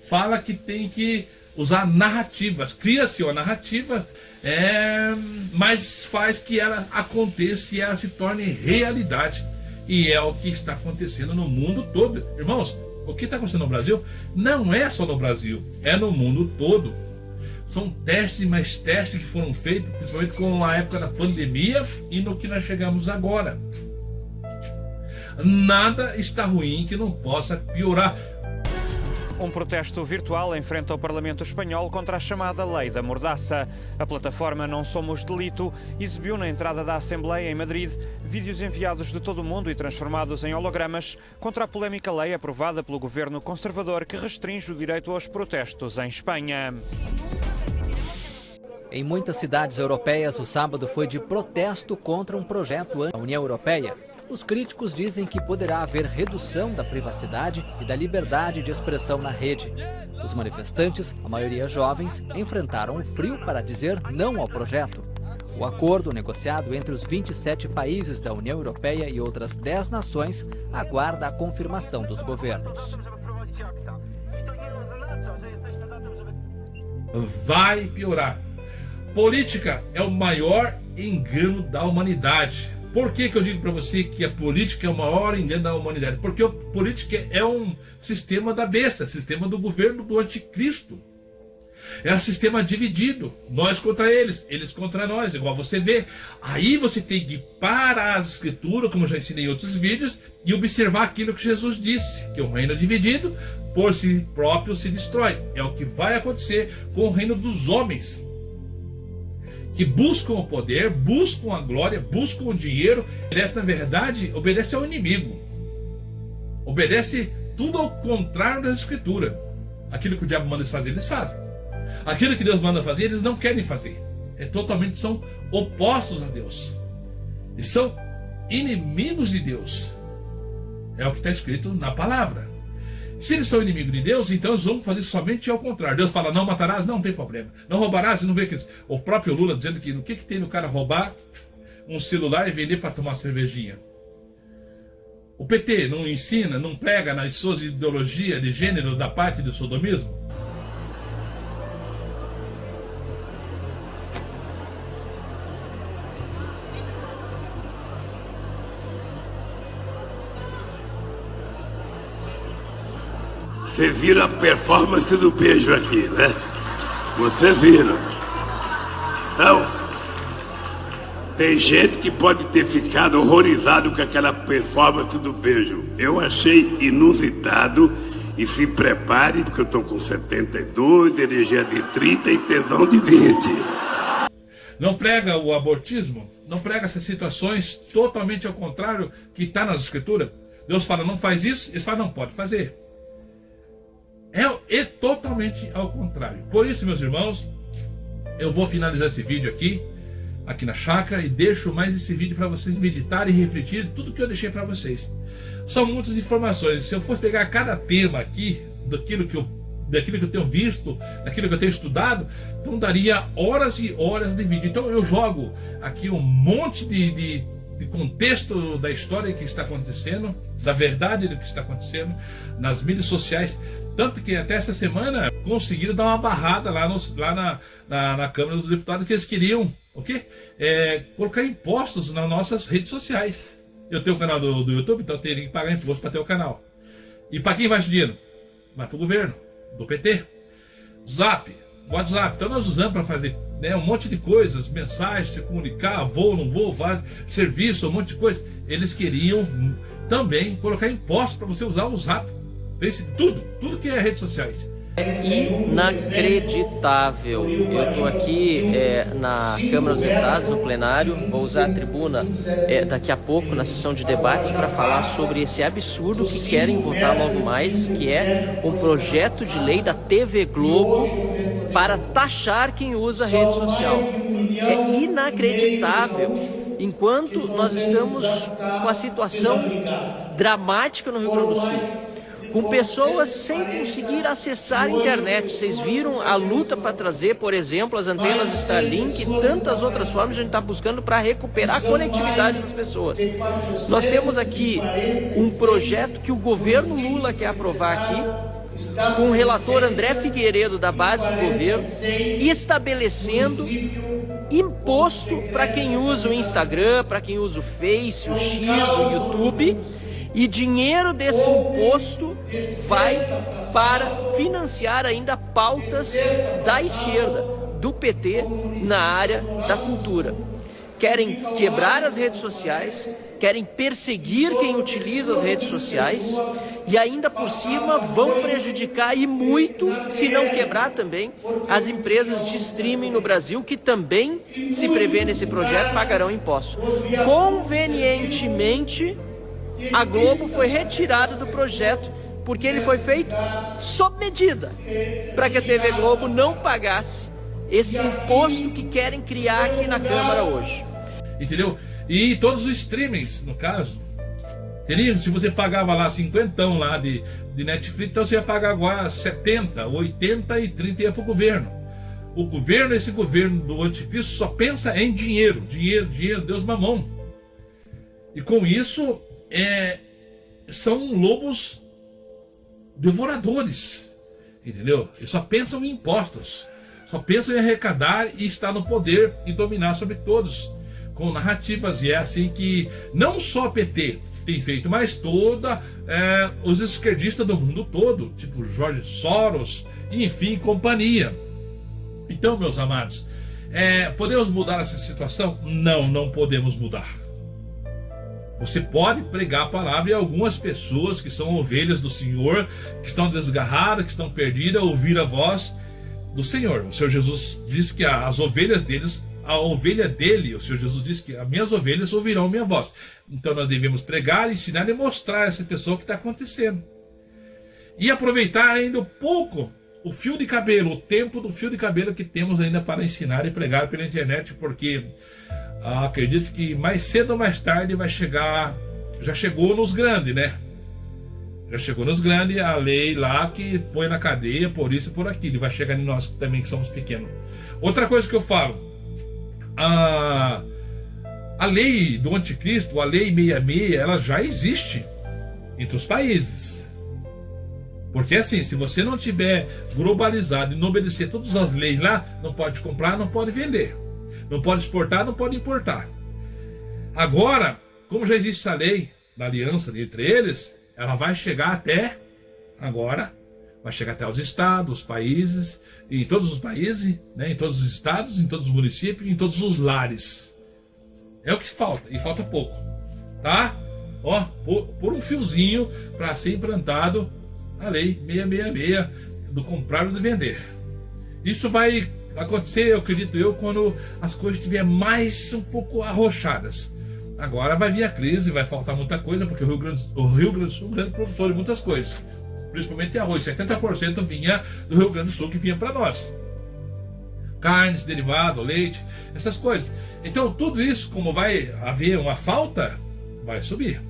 fala que tem que usar narrativas. Cria-se uma narrativa mas faz que ela aconteça e ela se torne realidade. E é o que está acontecendo no mundo todo. Irmãos, o que está acontecendo no Brasil não é só no Brasil, é no mundo todo. São testes e mais testes que foram feitos, principalmente com a época da pandemia e no que nós chegamos agora. Nada está ruim que não possa piorar. Um protesto virtual em frente ao Parlamento Espanhol contra a chamada Lei da Mordaça. A plataforma Não Somos Delito exibiu na entrada da Assembleia em Madrid vídeos enviados de todo o mundo e transformados em hologramas contra a polémica lei aprovada pelo governo conservador que restringe o direito aos protestos em Espanha. Em muitas cidades europeias, o sábado foi de protesto contra um projeto da União Europeia. Os críticos dizem que poderá haver redução da privacidade e da liberdade de expressão na rede. Os manifestantes, a maioria jovens, enfrentaram o frio para dizer não ao projeto. O acordo, negociado entre os 27 países da União Europeia e outras 10 nações, aguarda a confirmação dos governos. Vai piorar. Política é o maior engano da humanidade. Por que eu digo para você que a política é o maior engano da humanidade? Porque a política é um sistema da besta, sistema do governo do anticristo. É um sistema dividido, nós contra eles contra nós, igual você vê. Aí você tem que ir para as escrituras, como eu já ensinei em outros vídeos, e observar aquilo que Jesus disse, que o reino dividido, por si próprio se destrói. É o que vai acontecer com o reino dos homens, que buscam o poder, buscam a glória, buscam o dinheiro, obedece, na verdade, obedece ao inimigo. Obedece tudo ao contrário da escritura. Aquilo que o diabo manda eles fazer, eles fazem. Aquilo que Deus manda fazer, eles não querem fazer. São opostos a Deus. E são inimigos de Deus. É o que está escrito na palavra. Se eles são inimigos de Deus, então eles vão fazer somente ao contrário. Deus fala, não matarás, não tem problema. Não roubarás, você não vê que o próprio Lula dizendo que o que tem no cara roubar um celular e vender para tomar cervejinha. O PT não ensina, não prega nas suas ideologias de gênero da parte do sodomismo? Vocês viram a performance do beijo aqui, né? Vocês viram. Então, tem gente que pode ter ficado horrorizado com aquela performance do beijo. Eu achei inusitado e se prepare, porque eu tô com 72, energia de 30 e tesão de 20. Não prega o abortismo? Não prega essas situações totalmente ao contrário que está nas escrituras? Deus fala, não faz isso, eles falam, não pode fazer. É totalmente ao contrário. Por isso, meus irmãos, eu vou finalizar esse vídeo aqui na chácara, e deixo mais esse vídeo para vocês meditarem e refletirem tudo que eu deixei para vocês. São muitas informações. Se eu fosse pegar cada tema aqui, daquilo que eu tenho visto, daquilo que eu tenho estudado, então daria horas e horas de vídeo. Então eu jogo aqui um monte de contexto da história que está acontecendo, da verdade do que está acontecendo nas mídias sociais. Tanto que até essa semana conseguiram dar uma barrada lá na Câmara dos Deputados, que eles queriam o quê? Colocar impostos nas nossas redes sociais. Eu tenho um canal do YouTube, então eu teria que pagar imposto para ter o canal. E para quem vai esse dinheiro? Vai para o governo, do PT. Zap, WhatsApp. Então nós usamos para fazer um monte de coisas, mensagens, se comunicar, vou, não vou, serviço, um monte de coisa. Eles queriam também colocar impostos para você usar o Zap. Tudo que é redes sociais. É inacreditável. Eu estou aqui na Câmara dos Deputados, no plenário, vou usar a tribuna daqui a pouco na sessão de debates para falar sobre esse absurdo que querem votar logo mais, que é um projeto de lei da TV Globo para taxar quem usa rede social. É inacreditável. Enquanto nós estamos com a situação dramática no Rio Grande do Sul, com pessoas sem conseguir acessar a internet. Vocês viram a luta para trazer, por exemplo, as antenas Starlink e tantas outras formas que a gente está buscando para recuperar a conectividade das pessoas. Nós temos aqui um projeto que o governo Lula quer aprovar aqui, com o relator André Figueiredo, da base do governo, estabelecendo imposto para quem usa o Instagram, para quem usa o Face, o X, o YouTube, e dinheiro desse imposto vai para financiar ainda pautas da esquerda, do PT, na área da cultura. Querem quebrar as redes sociais, querem perseguir quem utiliza as redes sociais e ainda por cima vão prejudicar e muito, se não quebrar também, as empresas de streaming no Brasil que também, se prevê nesse projeto, pagarão impostos. Convenientemente, a Globo foi retirada do projeto porque ele foi feito sob medida para que a TV Globo não pagasse esse imposto que querem criar aqui na Câmara hoje. Entendeu? E todos os streamings, no caso, entendeu? Se você pagava lá 50 lá de Netflix, então você ia pagar agora 70, 80 e 30 ia para o governo. O governo, esse governo do anticristo, só pensa em dinheiro, dinheiro, dinheiro, Deus mamão. E com isso, são lobos devoradores, entendeu? Eles só pensam em impostos, só pensam em arrecadar e estar no poder e dominar sobre todos, com narrativas. E é assim que não só PT tem feito, mas os esquerdistas do mundo todo, tipo George Soros, enfim, companhia. Então, meus amados, podemos mudar essa situação? Não, não podemos mudar. Você pode pregar a palavra e algumas pessoas que são ovelhas do Senhor, que estão desgarradas, que estão perdidas, ouvir a voz do Senhor. O Senhor Jesus disse que as ovelhas deles, a ovelha dele, o Senhor Jesus disse que as minhas ovelhas ouvirão minha voz. Então nós devemos pregar, ensinar e mostrar a essa pessoa o que está acontecendo. E aproveitar ainda um pouco o fio de cabelo, o tempo do fio de cabelo que temos ainda para ensinar e pregar pela internet, porque acredito que mais cedo ou mais tarde vai chegar, já chegou nos grandes, né? Já chegou nos grandes a lei lá que põe na cadeia por isso e por aquilo. E vai chegar em nós também que somos pequenos. Outra coisa que eu falo, a lei do anticristo, a lei 66, ela já existe entre os países. Porque assim, se você não tiver globalizado e não obedecer todas as leis lá, não pode comprar, não pode vender. Não pode exportar, não pode importar. Agora, como já existe essa lei da aliança entre eles, ela vai chegar até agora, vai chegar até os estados, os países, em todos os países, né, em todos os estados, em todos os municípios, em todos os lares. É o que falta, e falta pouco, tá? Ó, por um fiozinho para ser implantado a lei 666 do comprar e do vender. Isso vai acontecer, eu acredito eu, quando as coisas estiverem mais um pouco arrochadas. Agora vai vir a crise, vai faltar muita coisa, porque o Rio Grande do Sul é um grande produtor de muitas coisas, principalmente arroz. 70% vinha do Rio Grande do Sul, que vinha para nós. Carnes, derivado, leite, essas coisas. Então tudo isso, como vai haver uma falta, vai subir.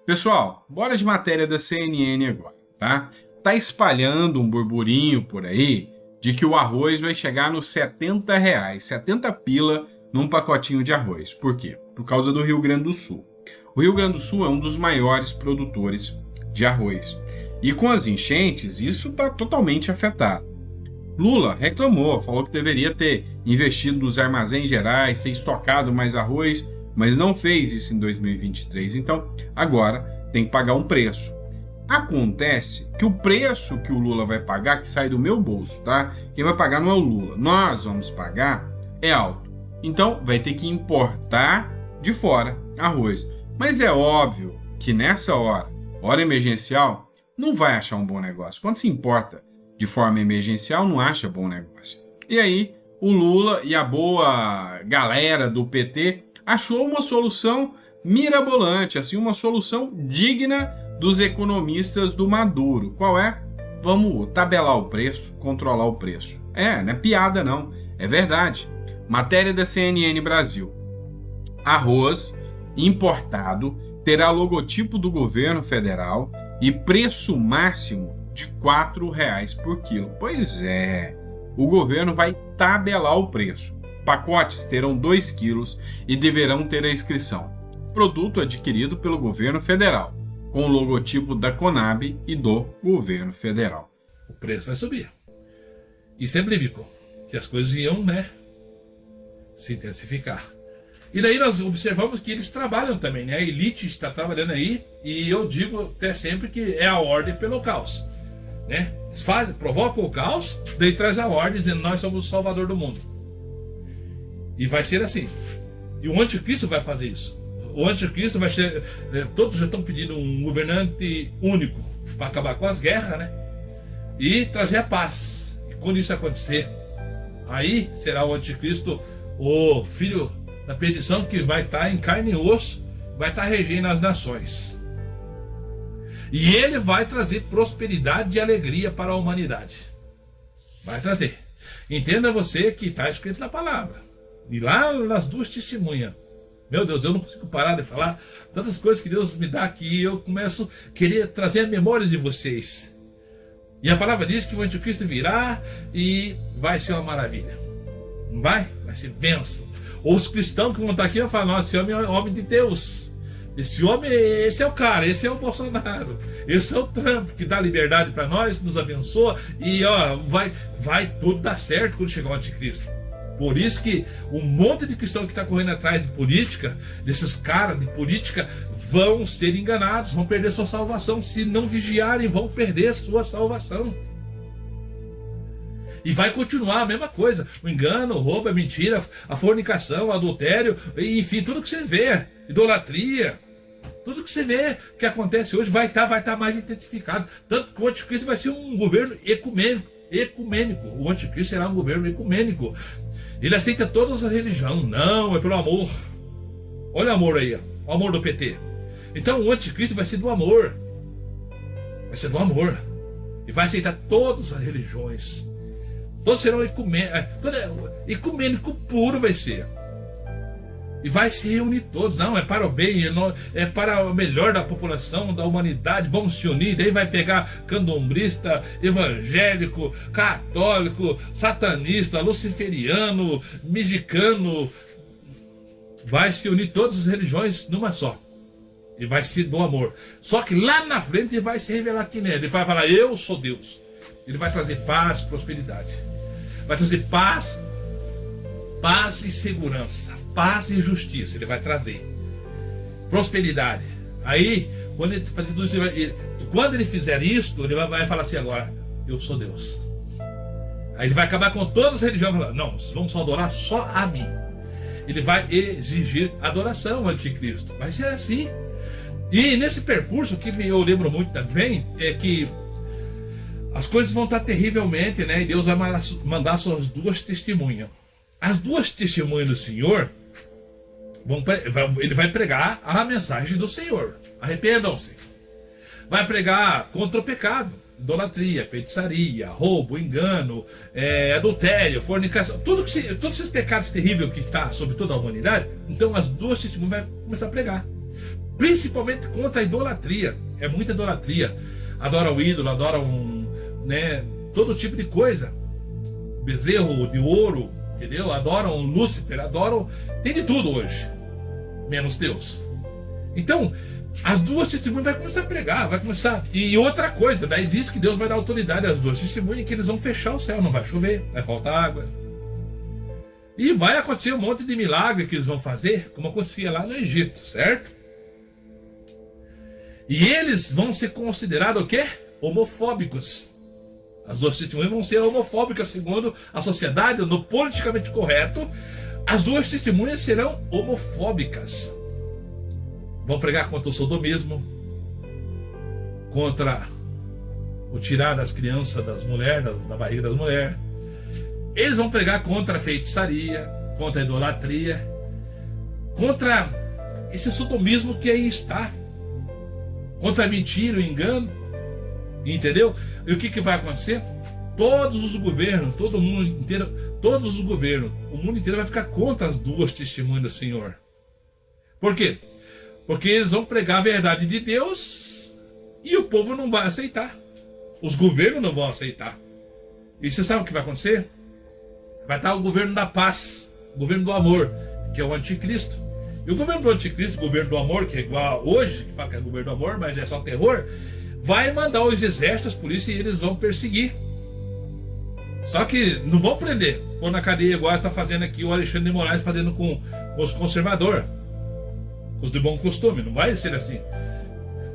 Pessoal, bora de matéria da CNN agora, tá? Tá espalhando um burburinho por aí de que o arroz vai chegar nos R$70, 70 pila num pacotinho de arroz. Por quê? Por causa do Rio Grande do Sul. O Rio Grande do Sul é um dos maiores produtores de arroz. E com as enchentes, isso está totalmente afetado. Lula reclamou, falou que deveria ter investido nos armazéns gerais, ter estocado mais arroz, mas não fez isso em 2023. Então, agora tem que pagar um preço. Acontece que o preço que o Lula vai pagar, que sai do meu bolso, tá? Quem vai pagar não é o Lula, nós vamos pagar, é alto. Então vai ter que importar de fora arroz. Mas é óbvio que nessa hora emergencial, não vai achar um bom negócio. Quando se importa de forma emergencial, não acha bom negócio. E aí o Lula e a boa galera do PT achou uma solução mirabolante, assim, uma solução digna dos economistas do Maduro. Qual é? Vamos tabelar o preço, controlar o preço. Não é piada não, é verdade. Matéria da CNN Brasil. Arroz importado terá logotipo do governo federal e preço máximo de R$4 por quilo. Pois é, o governo vai tabelar o preço. Pacotes terão 2 quilos e deverão ter a inscrição. Produto adquirido pelo governo federal, com o logotipo da Conab e do governo federal. O preço vai subir. Isso é bíblico, que as coisas iam, se intensificar. E daí nós observamos que eles trabalham também, né? A elite está trabalhando aí, e eu digo até sempre que é a ordem pelo caos, né? Eles provocam o caos, daí traz a ordem dizendo nós somos o salvador do mundo. E vai ser assim. E o anticristo vai fazer isso. O anticristo vai ser... Todos já estão pedindo um governante único para acabar com as guerras, né? E trazer a paz. E quando isso acontecer, aí será o anticristo, o filho da perdição, que vai estar em carne e osso, vai estar regendo as nações. E ele vai trazer prosperidade e alegria para a humanidade. Vai trazer. Entenda você que está escrito na palavra. E lá nas 2 testemunhas. Meu Deus, eu não consigo parar de falar tantas coisas que Deus me dá aqui. Eu começo a querer trazer a memória de vocês. E a palavra diz que o anticristo virá e vai ser uma maravilha. Não vai? Vai ser bênção. Ou os cristãos que vão estar aqui vão falar, nossa, esse homem é homem de Deus. Esse homem, esse é o cara, esse é o Bolsonaro. Esse é o Trump, que dá liberdade para nós, nos abençoa. E ó, vai tudo dar certo quando chegar o anticristo. Por isso que um monte de cristãos que está correndo atrás de política, desses caras de política, vão ser enganados, vão perder sua salvação. Se não vigiarem, vão perder sua salvação. E vai continuar a mesma coisa. O engano, o roubo, a mentira, a fornicação, o adultério, enfim, tudo que vocês vê, idolatria, tudo que você vê que acontece hoje vai estar mais intensificado. Tanto que o anticristo vai ser um governo ecumênico. O anticristo será um governo ecumênico. Ele aceita todas as religiões. Não, é pelo amor. Olha o amor aí, ó. O amor do PT. Então o anticristo vai ser do amor. Vai ser do amor. E vai aceitar todas as religiões. Todos serão ecumênico puro vai ser. E vai se reunir todos. Não, é para o bem, é para o melhor da população, da humanidade. Vamos se unir. Daí vai pegar candomblista, evangélico, católico, satanista, luciferiano, mexicano. Vai se unir todas as religiões numa só. E vai ser do amor. Só que lá na frente ele vai se revelar quem é. Ele vai falar, eu sou Deus. Ele vai trazer paz, prosperidade. Vai trazer paz e segurança. Paz e justiça. Ele vai trazer. Prosperidade. Aí, quando ele fazer tudo isso, quando ele fizer isto, ele vai falar assim agora, eu sou Deus. Aí ele vai acabar com todas as religiões. Falar, não, vocês vão só adorar só a mim. Ele vai exigir adoração ao anticristo. Vai ser assim. E nesse percurso, que eu lembro muito também, é que as coisas vão estar terrivelmente, né? E Deus vai mandar suas 2 testemunhas. As 2 testemunhas do Senhor, ele vai pregar a mensagem do Senhor. Arrependam-se. Vai pregar contra o pecado. Idolatria, feitiçaria, roubo, engano, adultério, fornicação. Todos esses pecados terríveis que está sobre toda a humanidade. Então as 2 testemunhas vão começar a pregar. Principalmente contra a idolatria. É muita idolatria. Adoram o ídolo, adoram todo tipo de coisa. Bezerro de ouro, entendeu? Adoram Lúcifer, adoram... Tem de tudo hoje. Menos Deus. Então, as 2 testemunhas vai começar a pregar, vai começar... E outra coisa, daí diz que Deus vai dar autoridade às 2 testemunhas, que eles vão fechar o céu, não vai chover, vai faltar água. E vai acontecer um monte de milagre que eles vão fazer, como acontecia lá no Egito, certo? E eles vão ser considerados o quê? Homofóbicos. As 2 testemunhas vão ser homofóbicas, segundo a sociedade, no politicamente correto. As 2 testemunhas serão homofóbicas. Vão pregar contra o sodomismo, contra o tirar das crianças das mulheres, da barriga das mulheres. Eles vão pregar contra a feitiçaria, contra a idolatria, contra esse sodomismo que aí está. Contra a mentira, o engano. Entendeu? E o que vai acontecer? Todos os governos, todo o mundo inteiro, todos os governos, o mundo inteiro vai ficar contra as 2 testemunhas do Senhor. Por quê? Porque eles vão pregar a verdade de Deus e o povo não vai aceitar. Os governos não vão aceitar. E você sabe o que vai acontecer? Vai estar o governo da paz, o governo do amor, que é o anticristo. E o governo do anticristo, o governo do amor, que é igual a hoje, que fala que é o governo do amor, mas é só terror, vai mandar os exércitos, as polícias, e eles vão perseguir. Só que não vão prender. pôr na cadeia, igual está fazendo aqui o Alexandre de Moraes, fazendo com os conservadores, com os de bom costume. Não vai ser assim.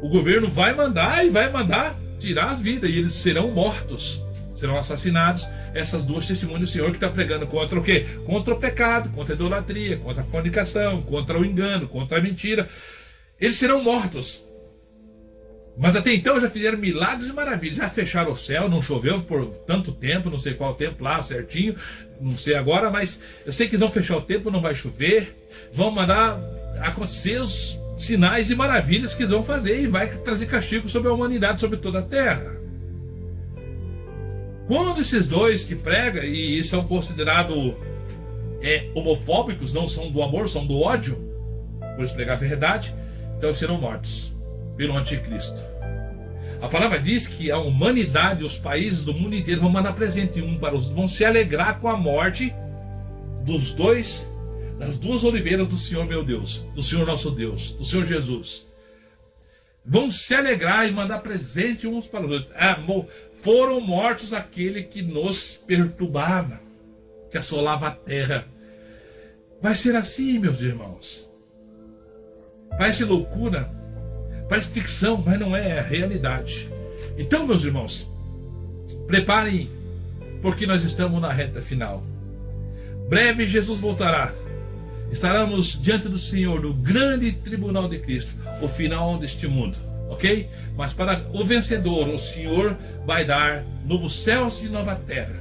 O governo vai mandar tirar as vidas, e eles serão mortos, serão assassinados. Essas duas testemunhas do Senhor que está pregando contra o quê? Contra o pecado, contra a idolatria, contra a fornicação, contra o engano, contra a mentira. Eles serão mortos. Mas até então já fizeram milagres e maravilhas. Já fecharam o céu, não choveu por tanto tempo, não sei qual tempo lá certinho, não sei agora, mas eu sei que eles vão fechar o tempo, não vai chover, vão mandar acontecer os sinais e maravilhas que eles vão fazer, e vai trazer castigo sobre a humanidade, sobre toda a terra. Quando esses dois que pregam e são considerados homofóbicos, não são do amor, são do ódio, por eles pregar a verdade, então serão mortos pelo anticristo. A palavra diz que a humanidade, os países do mundo inteiro vão mandar presente um para os outros, vão se alegrar com a morte das duas oliveiras do Senhor meu Deus, do Senhor nosso Deus, do Senhor Jesus. Vão se alegrar e mandar presente uns para os outros. Foram mortos aquele que nos perturbava, que assolava a terra. Vai ser assim, meus irmãos. Parece loucura, parece ficção, mas não é a realidade. Então, meus irmãos, preparem, porque nós estamos na reta final. Breve Jesus voltará. Estaremos diante do Senhor, no grande tribunal de Cristo, o final deste mundo, ok? Mas para o vencedor, o Senhor vai dar novos céus e nova terra,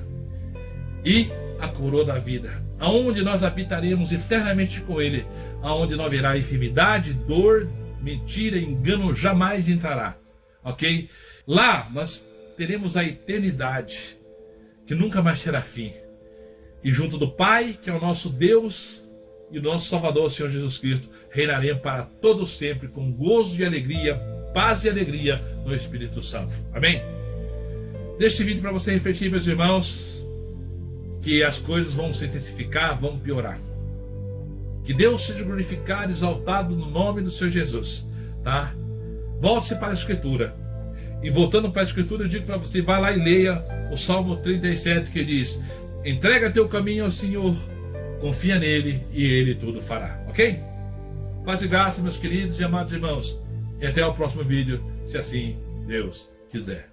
e a coroa da vida, aonde nós habitaremos eternamente com Ele, aonde não haverá enfermidade, dor, mentira, engano jamais entrará, ok? Lá nós teremos a eternidade, que nunca mais terá fim, e junto do Pai, que é o nosso Deus, e o nosso Salvador, o Senhor Jesus Cristo, reinaremos para todo sempre, com gozo e alegria, paz e alegria no Espírito Santo. Amém? Deixe esse vídeo para você refletir, meus irmãos, que as coisas vão se intensificar, vão piorar. Que Deus seja glorificado, exaltado no nome do Senhor Jesus, tá? Volte-se para a Escritura. E voltando para a Escritura, eu digo para você, vá lá e leia o Salmo 37, que diz: entrega teu caminho ao Senhor, confia nele e ele tudo fará, ok? Paz e graça, meus queridos e amados irmãos, e até o próximo vídeo, se assim Deus quiser.